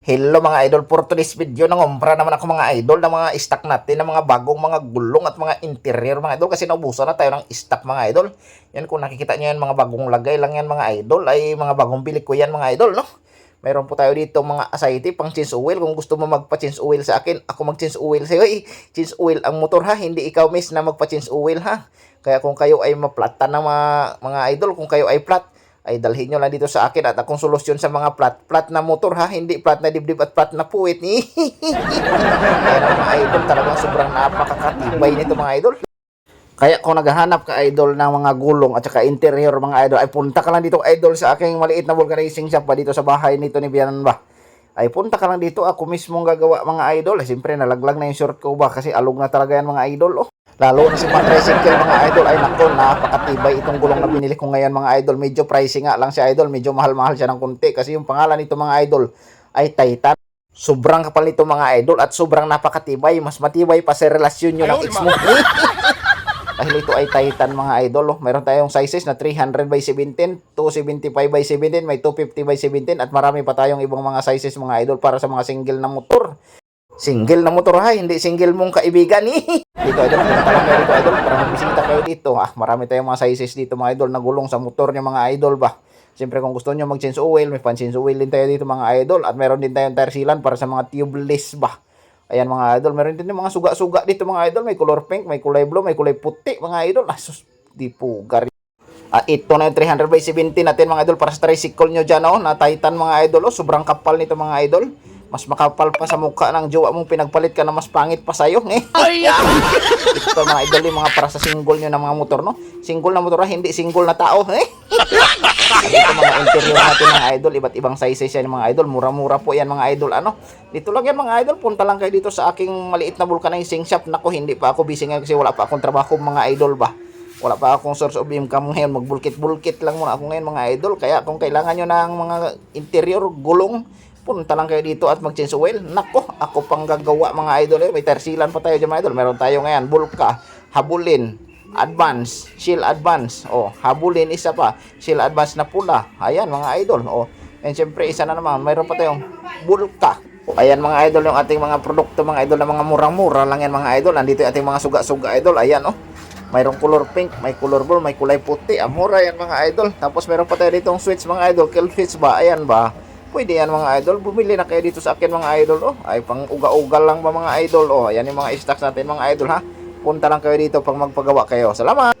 Hello mga idol, for today's video nangumpra naman ako mga idol ng mga stock natin ng mga bagong mga gulong at mga interior mga idol kasi naubusan na tayo ng stock mga idol. Yan kung nakikita nyo yan mga bagong lagay lang yan mga idol ay mga bagong bili ko yan mga idol no. Mayroon po tayo dito mga asayte pang change oil. Kung gusto mo magpa-change oil sa akin, ako mag-change oil sa'yo. Change oil ang motor ha, hindi ikaw miss na magpa-change oil ha. Kaya kung kayo ay maplatan ng mga idol, kung kayo ay flat, ay dalhin nyo lang dito sa akin at akong solusyon sa mga plat na motor ha, hindi plat na dibdib at plat na puwit. Kaya na mga idol, talagang sobrang napakakatibay nito mga idol. Kaya kung naghahanap ka idol ng mga gulong at saka interior mga idol, ay punta ka lang dito idol sa aking maliit na vulcanizing shop pa dito sa bahay nito ni Bianan ba. Ay punta ka lang dito, ako mismong gagawa mga idol. Ay, siyempre nalaglag na yung short ko ba kasi alog na talaga yan mga idol oh. Lalo na si Pan-Tricycle mga idol, ay nako, napakatibay itong gulong na binili ko ngayon mga idol. Medyo pricey nga lang siya idol, medyo mahal-mahal siya ng kunti kasi yung pangalan nito mga idol ay Titan. Sobrang kapal nito mga idol at sobrang napakatibay, mas matibay pa sa relasyon nyo ng ex mo. Dahil ito ay Titan mga idol, oh. Meron tayong sizes na 300 by 17, 275 by 17, may 250 by 17 at marami pa tayong ibang mga sizes mga idol para sa mga single na motor. Single na motor ha, hindi single mong kaibigan Dito idol, punta lang kayo dito idol para magbisita kayo dito. Marami tayong mga sizes dito mga idol na gulong sa motor niya mga idol ba. Siyempre kung gusto niyo mag-change oil, may pan-change oil din tayo dito mga idol. At meron din tayong tire sealant para sa mga tubeless ba. Ayan mga idol, meron din mga suga-suga dito mga idol. May color pink, may kulay blue, may kulay puti mga idol. Sus, di po gari. Ito na yung 300 by 70 natin mga idol para sa tricycle nyo dyan na Titan mga idol. Sobrang kapal nito mga idol. Mas makapal pa sa mukha ng jowa mong pinagpalit ka na mas pangit pa sa'yo Ito mga idol yung mga para sa single nyo na mga motor no. Single na motor hindi single na tao Ito mga interior natin mga idol, iba't ibang sizes yan mga idol. Mura-mura po yan mga idol. Dito lang yan mga idol, punta lang kayo dito sa aking maliit na vulcanizing shop. Nako, hindi pa ako busy ngayon kasi wala pa akong trabaho mga idol ba. Wala pa akong source of income ngayon, magbulkit-bulkit lang muna ako ngayon mga idol. Kaya kung kailangan nyo ng mga interior gulong, punta lang kayo dito at mag-change oil. Nako, ako pang gagawa mga idol May tersilan pa tayo dyan mga idol. Meron tayo ngayon, Bulka, Habulin, Advance, Shield Advance. Habulin isa pa, Shield Advance na pula. Ayan mga idol. And syempre isa na naman, mayroon pa tayong Bulka. Ayan mga idol yung ating mga produkto mga idol na mga murang-mura lang yan mga idol. Nandito yung ating mga suga-suga idol. Ayan mayroong color pink, may color blue, may kulay puti. Mura yan mga idol. Tapos meron pa tayo ditong switch mga idol, kill switch ba. Ayan ba. Pwede yan mga idol, bumili na kayo dito sa akin mga idol ay pang uga-ugal lang ba mga idol ayan yung mga stocks natin mga idol ha. Punta lang kayo dito pag magpagawa kayo. Salamat.